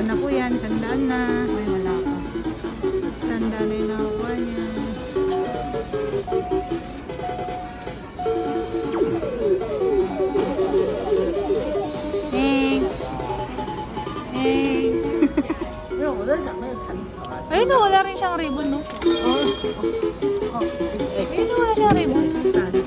Sandaan na po yan. Sandaan na. Ay, wala pa. Sandaan na yung nakuha niya. Pero wala na, may kalit sa kasi. Ayun, wala rin siyang ribbon, no? Oh, Ayun, wala siyang ribbon. sana.